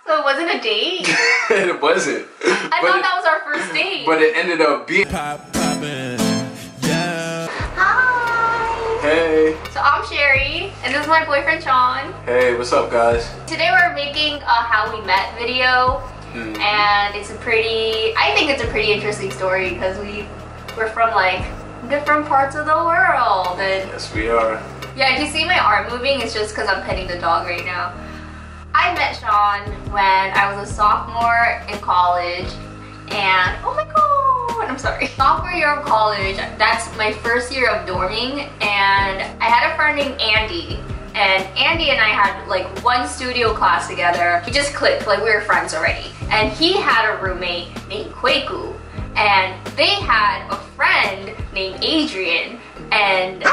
So it wasn't a date? It wasn't. I thought that was our first date. But it ended up being. Yeah. Hi. Hey. So I'm Sherry, and this is my boyfriend Sean. Hey, what's up, guys? Today we're making a how we met video, and it's I think it's a pretty interesting story because we're from like different parts of the world. And yes, we are. yeah, if you see my arm moving, it's just because I'm petting the dog right now. I met Sean when I was a sophomore in college, and oh my god, I'm sorry. Sophomore year of college, that's my first year of dorming, and I had a friend named Andy. And Andy and I had like one studio class together. We just clicked, like we were friends already. And he had a roommate named Kweku. And they had a friend named Adrian. And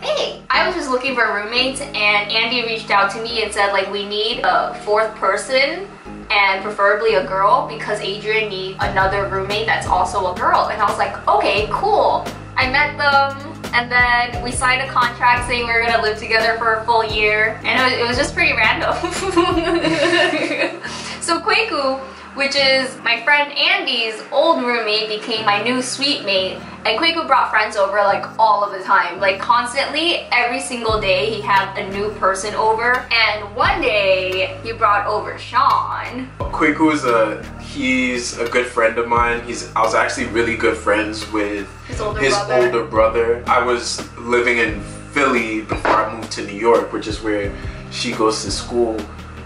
hey, I was just looking for roommates, and Andy reached out to me and said like we need a fourth person and preferably a girl because Adrian needs another roommate that's also a girl. And I was like, okay, cool. I met them, and then we signed a contract saying we were gonna live together for a full year, and it was just pretty random. So Kweku, which is my friend Andy's old roommate, became my new suite mate. And Kweku brought friends over like all of the time, like constantly, every single day he had a new person over. And one day he brought over Sean. Kweku he's a good friend of mine. I was actually really good friends with his older brother. I was living in Philly before I moved to New York, which is where she goes to school.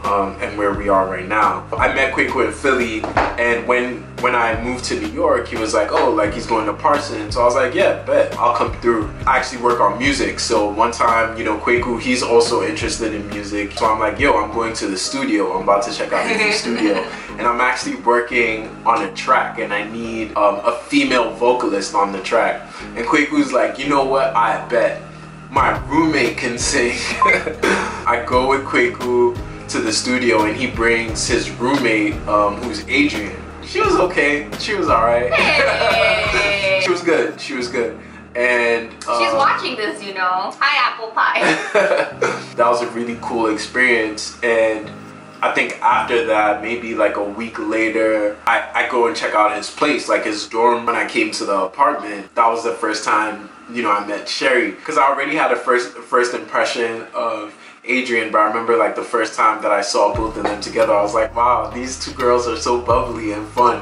And where we are right now. I met Kweku in Philly, and when I moved to New York, he was like, oh, like he's going to Parsons. So I was like, yeah, bet, I'll come through. I actually work on music, so one time, you know, Kweku, he's also interested in music. So I'm like, yo, I'm going to the studio. I'm about to check out the new studio. And I'm actually working on a track, and I need a female vocalist on the track. And Kweku's like, you know what, I bet. My roommate can sing. I go with Kweku to the studio, and he brings his roommate, who's Adrian. She was okay. She was alright. Hey. She was good. She was good. And she's watching this, you know. Hi, apple pie. That was a really cool experience, and I think after that, maybe like a week later, I go and check out his place, like his dorm. When I came to the apartment, that was the first time, you know, I met Sherry, because I already had a first impression of Adrian, but I remember like the first time that I saw both of them together, I was like, wow, these two girls are so bubbly and fun.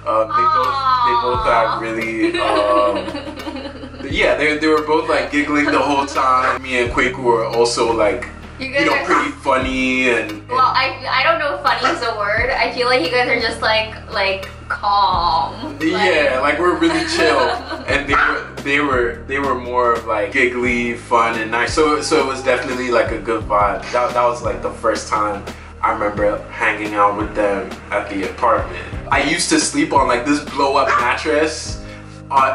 They both have really, yeah, they were both like giggling the whole time. Me and Kweku were also like, you know, pretty funny and well, I don't know if funny is a word. I feel like you guys are just like calm. Yeah, like we're really chill, and they were more of like giggly, fun, and nice. So it was definitely like a good vibe. That was like the first time I remember hanging out with them at the apartment. I used to sleep on like this blow up mattress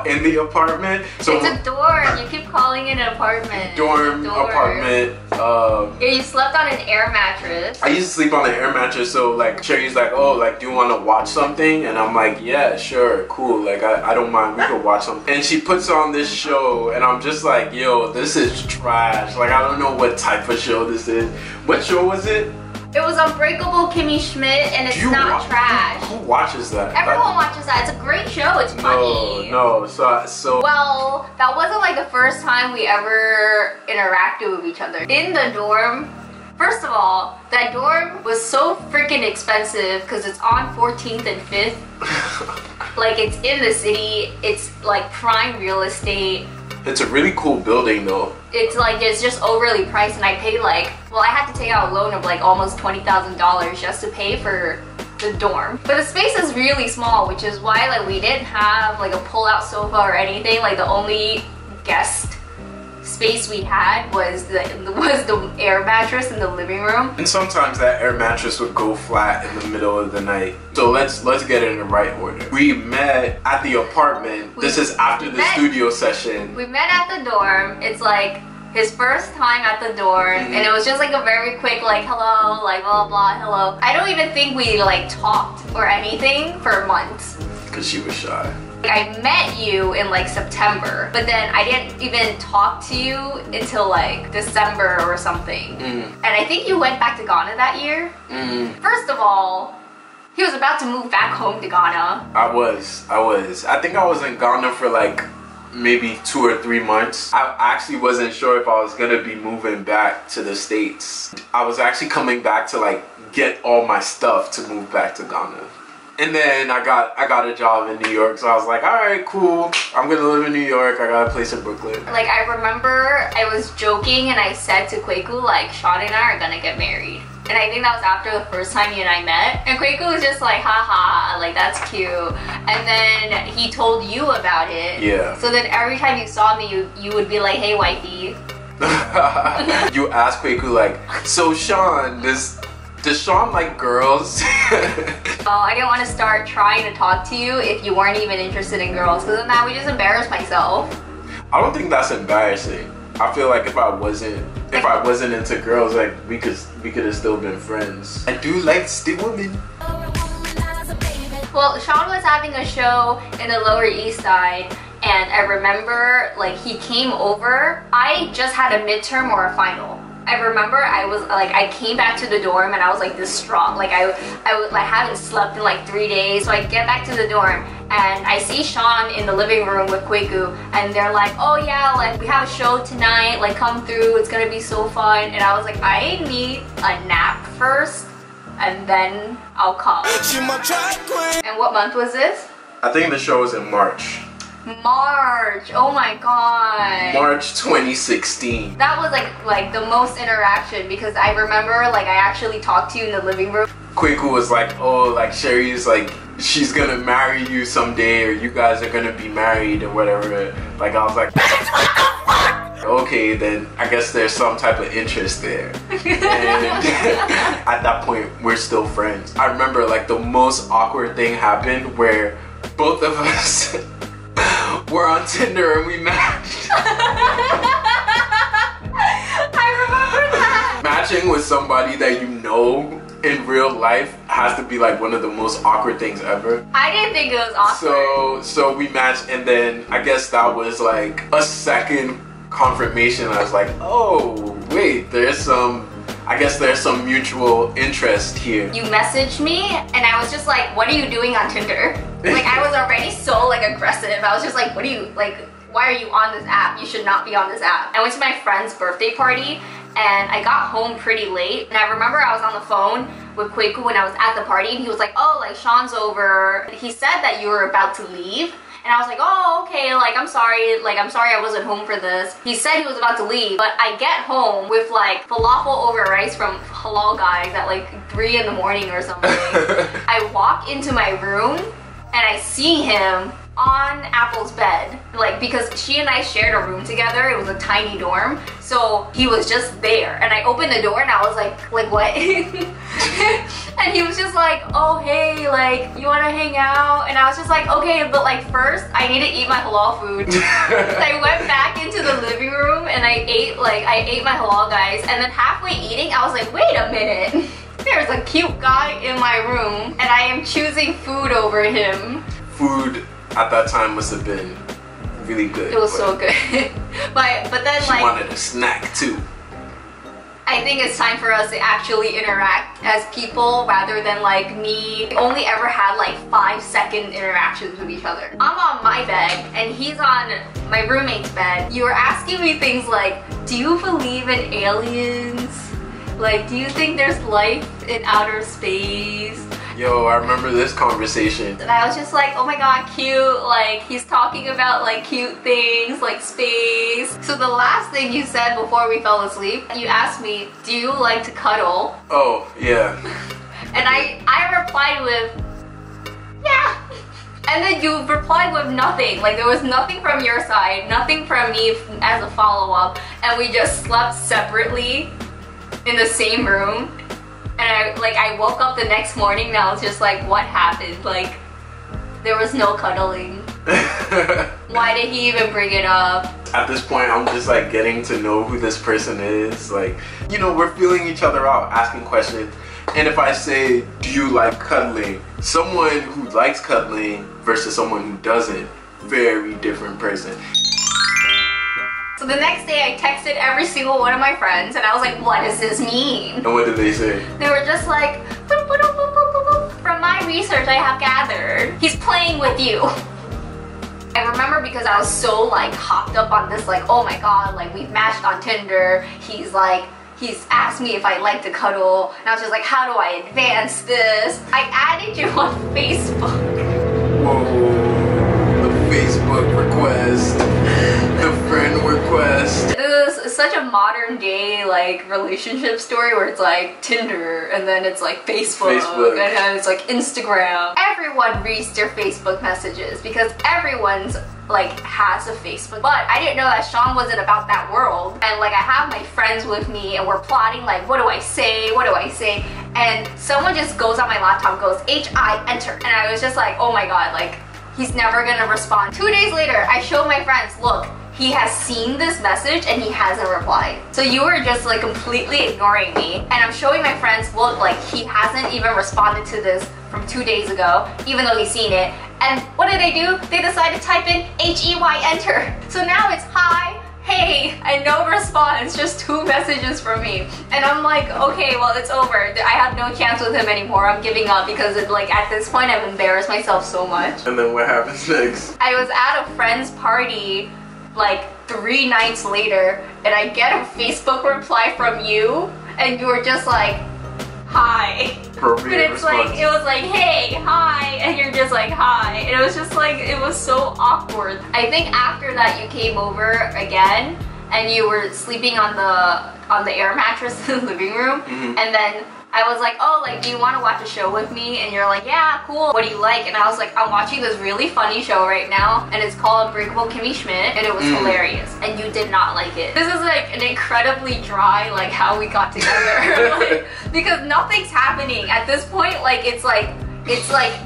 in the apartment. So it's a dorm. You keep calling it an apartment. Dorm. Apartment. Yeah, you slept on an air mattress. I used to sleep on an air mattress. So like Sherry's like, oh, like do you want to watch something? And I'm like, yeah, sure, cool. Like I don't mind. We could watch something. And she puts on this show, and I'm just like, yo, this is trash. Like I don't know what type of show this is. What show was it? It was Unbreakable Kimmy Schmidt, and it's not trash. Who watches that? Everyone watches that. It's a great show. It's funny. No. So. Well, that wasn't like the first time we ever interacted with each other. In the dorm, first of all, that dorm was so freaking expensive because it's on 14th and 5th. Like it's in the city. It's like prime real estate. It's a really cool building though. It's like, it's just overly priced, and I paid like, well, I had to take out a loan of like almost $20,000 just to pay for the dorm. But the space is really small, which is why like we didn't have like a pull-out sofa or anything. Like the only guest space we had was the air mattress in the living room. And sometimes that air mattress would go flat in the middle of the night. So let's get it in the right order. We met at the apartment. This is after the studio session. We met at the dorm. It's like his first time at the dorm, and it was just like a very quick like hello, like blah blah hello. I don't even think we like talked or anything for months. Because she was shy. I met you in like September, but then I didn't even talk to you until like December or something. And I think you went back to Ghana that year. First of all, he was about to move back home to Ghana. I was. I think I was in Ghana for like maybe 2 or 3 months. I actually wasn't sure if I was gonna be moving back to the States. I was actually coming back to like get all my stuff to move back to Ghana. And then I got a job in New York, so I was like, alright, cool. I'm gonna live in New York. I got a place in Brooklyn. Like, I remember I was joking and I said to Kweku, like, Sean and I are gonna get married. And I think that was after the first time you and I met. And Kweku was just like, haha, like, that's cute. And then he told you about it. Yeah. So then every time you saw me, you would be like, hey, wifey. You asked Kweku, like, so Sean, does Sean like girls? Oh, I didn't want to start trying to talk to you if you weren't even interested in girls, because then that would just embarrass myself. I don't think that's embarrassing. I feel like if I wasn't into girls, like we could have still been friends. I do like the women. Well, Sean was having a show in the Lower East Side, and I remember like he came over. I just had a midterm or a final. I remember I came back to the dorm and I was like distraught. Like I haven't slept in like 3 days. So I get back to the dorm and I see Sean in the living room with Kweku, and they're like, oh yeah, like we have a show tonight, like come through, it's gonna be so fun. And I was like, I need a nap first and then I'll come. And what month was this? I think the show was in March. March, oh my god. March 2016. That was like the most interaction, because I remember like I actually talked to you in the living room. Kweku was like, oh, like Sherry's like, she's gonna marry you someday, or you guys are gonna be married or whatever. Like I was like, okay, then I guess there's some type of interest there. And at that point, we're still friends. I remember like the most awkward thing happened where both of us we're on Tinder and we matched. I remember that. Matching with somebody that you know in real life has to be like one of the most awkward things ever. I didn't think it was awkward. So we matched, and then I guess that was like a second confirmation. I was like, oh wait, I guess there's some mutual interest here. You messaged me and I was just like, what are you doing on Tinder? Like I was already so like aggressive. I was just like, what are you, like, why are you on this app? You should not be on this app. I went to my friend's birthday party and I got home pretty late. And I remember I was on the phone with Kweku when I was at the party, and he was like, oh, like Sean's over. He said that you were about to leave. And I was like, oh, okay, like, I'm sorry I wasn't home for this. He said he was about to leave, but I get home with like falafel over rice from Halal Guys at like 3 in the morning or something. I walk into my room and I see him on Apple's bed, like, because she and I shared a room together. It was a tiny dorm, so he was just there. And I opened the door and I was like what? And he was just like, oh hey, like, you wanna hang out? And I was just like, okay, but like first I need to eat my halal food. So I went back into the living room and I ate my Halal Guys, and then halfway eating I was like, wait a minute, there's a cute guy in my room and I am choosing food over him. Food at that time must have been really good. It was so good. but then she like, wanted a snack too. I think it's time for us to actually interact as people rather than like me. We only ever had like 5-second interactions with each other. I'm on my bed and he's on my roommate's bed. You were asking me things like, do you believe in aliens? Like, do you think there's life in outer space? Yo, I remember this conversation. And I was just like, oh my god, cute. Like, he's talking about like cute things, like space. So the last thing you said before we fell asleep, you asked me, do you like to cuddle? Oh, yeah. And I replied with, yeah. And then you replied with nothing. Like, there was nothing from your side, nothing from me as a follow-up. And we just slept separately in the same room. And I woke up the next morning and I was just like, what happened? Like, there was no cuddling. Why did he even bring it up? At this point, I'm just like getting to know who this person is. Like, you know, we're feeling each other out, asking questions. And if I say, do you like cuddling? Someone who likes cuddling versus someone who doesn't, very different person. So the next day I texted every single one of my friends and I was like, what does this mean? And what did they say? They were just like, boop, boop, boop, boop, boop, boop. From my research I have gathered, he's playing with you. I remember because I was so like hopped up on this, like, oh my god, like we've matched on Tinder. He's asked me if I like to cuddle. And I was just like, how do I advance this? I added you on Facebook. Whoa, the Facebook request. The friend request. This is such a modern day like relationship story where it's like Tinder and then it's like Facebook. And then it's like Instagram. Everyone reads their Facebook messages because everyone's like has a Facebook. But I didn't know that Sean wasn't about that world. And like I have my friends with me and we're plotting like what do I say? What do I say? And someone just goes on my laptop, goes HI enter. And I was just like, oh my god, like he's never gonna respond. 2 days later, I showed my friends, look, he has seen this message and he hasn't replied. So you were just like completely ignoring me. And I'm showing my friends, look, like he hasn't even responded to this from 2 days ago, even though he's seen it. And what did they do? They decided to type in HEY enter. So now it's hi, hey, and no response, just 2 messages from me. And I'm like, okay, well it's over. I have no chance with him anymore. I'm giving up because it, like at this point I've embarrassed myself so much. And then what happens next? I was at a friend's party like 3 nights later and I get a Facebook reply from you and you were just like, hi. But it's like, it was like, hey, hi, and you're just like, hi. And it was just like, it was so awkward. I think after that you came over again and you were sleeping on the air mattress in the living room. And then I was like, oh, like, do you want to watch a show with me? And you're like, yeah, cool. What do you like? And I was like, I'm watching this really funny show right now, and it's called Unbreakable Kimmy Schmidt, and it was hilarious. And you did not like it. This is like an incredibly dry, like, how we got together. Like, because nothing's happening at this point. Like, it's like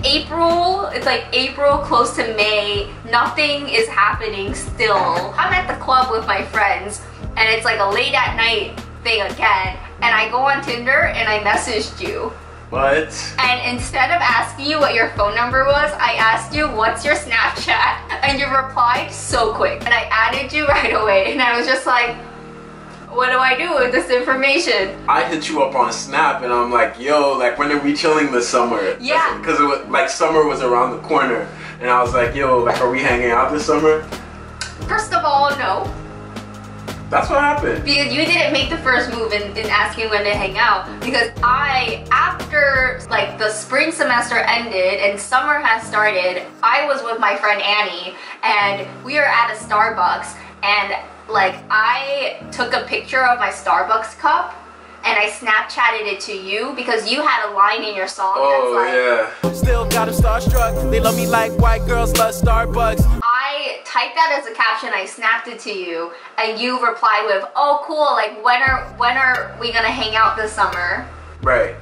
April. It's like April, close to May. Nothing is happening still. I'm at the club with my friends, and it's like a late at night thing again. And I go on Tinder and I messaged you. What? And instead of asking you what your phone number was, I asked you, what's your Snapchat? And you replied so quick. And I added you right away. And I was just like, what do I do with this information? I hit you up on Snap and I'm like, yo, like when are we chilling this summer? Yeah. Because it was like summer was around the corner. And I was like, yo, like are we hanging out this summer? First of all, no. That's what happened. Because you didn't make the first move in asking when to hang out. Because after like the spring semester ended and summer has started, I was with my friend Annie and we were at a Starbucks and like I took a picture of my Starbucks cup and I Snapchatted it to you because you had a line in your song that's like, yeah. Still got them starstruck. They love me like white girls love Starbucks. I typed that as a caption, I snapped it to you, and you replied with, oh cool, like when are we gonna hang out this summer? Right.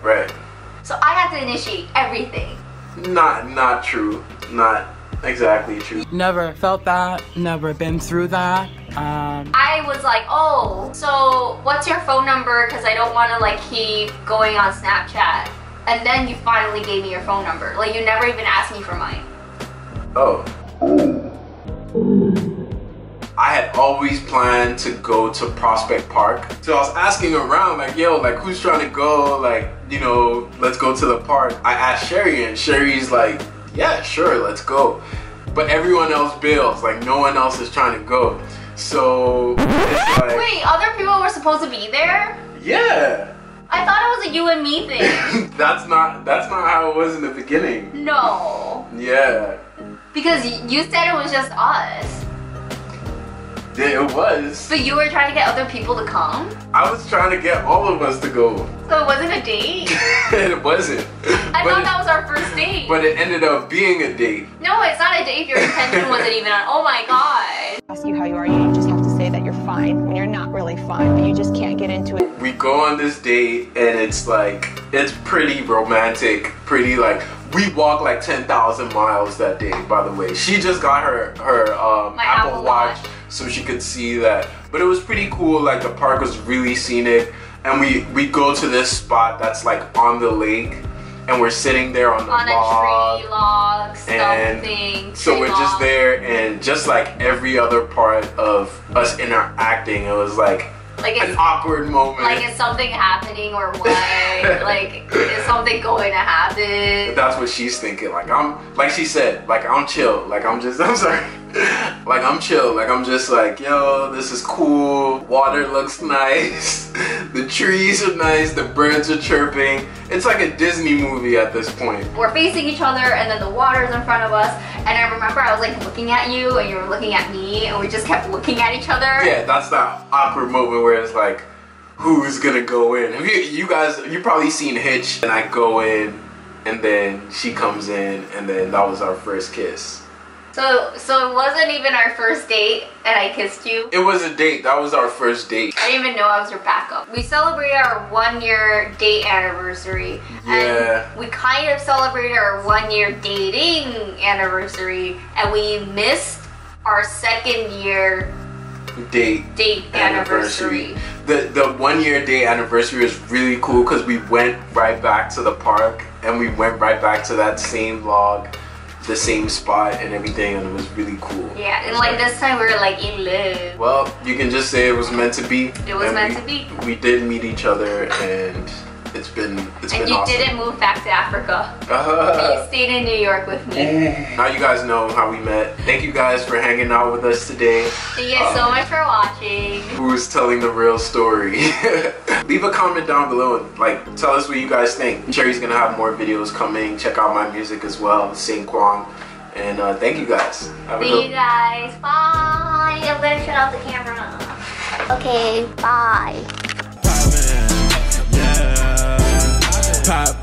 So I had to initiate everything. Not true. Not exactly true. Never felt that, never been through that. I was like, oh, so what's your phone number? Because I don't want to like keep going on Snapchat. And then you finally gave me your phone number. Like you never even asked me for mine. Oh. I had always planned to go to Prospect Park. So I was asking around like, yo, like who's trying to go? Like, you know, let's go to the park. I asked Sherry and Sherry's like, yeah, sure, let's go. But everyone else bails, like no one else is trying to go. So it's like, wait, other people were supposed to be there? Yeah. I thought it was a you and me thing. That's not how it was in the beginning. No. Yeah. Because you said it was just us. Yeah, it was. But you were trying to get other people to come? I was trying to get all of us to go. So it wasn't a date? It wasn't. I thought that was our first date. But it ended up being a date. No, it's not a date if your intention wasn't even on. Oh my god. Ask you how you are, you just have to say that you're fine when you're not really fine, but you just can't get into it. We go on this date and it's like, it's pretty romantic, pretty like, we walked like 10,000 miles that day, by the way. She just got her Apple Watch so she could see that. But it was pretty cool, like the park was really scenic. and we go to this spot that's like on the lake, and we're sitting there on the on log, a tree log, something. So we're just there, and just like every other part of us interacting, it was like an awkward moment. Like, is something happening or what? Like, is something going to happen? That's what she's thinking. Like she said, like I'm chill. Like I'm sorry. Like I'm chill. Like I'm just like, yo, this is cool. Water looks nice. The trees are nice. The birds are chirping. It's like a Disney movie at this point. We're facing each other, and then the water's in front of us. And I remember I was like looking at you, and you were looking at me, and we just kept looking at each other. Yeah, that's that awkward moment where it's like, who's gonna go in? You probably seen Hitch, and I go in, and then she comes in, and then that was our first kiss. So it wasn't even our first date, and I kissed you? It was a date. That was our first date. I didn't even know I was your backup. We celebrated our 1-year date anniversary. Yeah. And we kind of celebrated our 1-year dating anniversary, and we missed our 2nd year date anniversary. The 1-year date anniversary was really cool because we went right back to the park, and we went right back to that same log, the same spot and everything, and it was really cool. Yeah, and like this time we were like in love. Well, you can just say it was meant to be. It was meant to be. We did meet each other, and it's been awesome. You didn't move back to Africa. You stayed in New York with me. Now you guys know how we met. Thank you guys for hanging out with us today. Thank you guys so much for watching. Who's telling the real story? Leave a comment down below and like tell us what you guys think. Cherry's gonna have more videos coming. Check out my music as well, Sing Kwang. And thank you guys. Thank you guys. Bye. I'm gonna shut off the camera. Okay, bye. Pop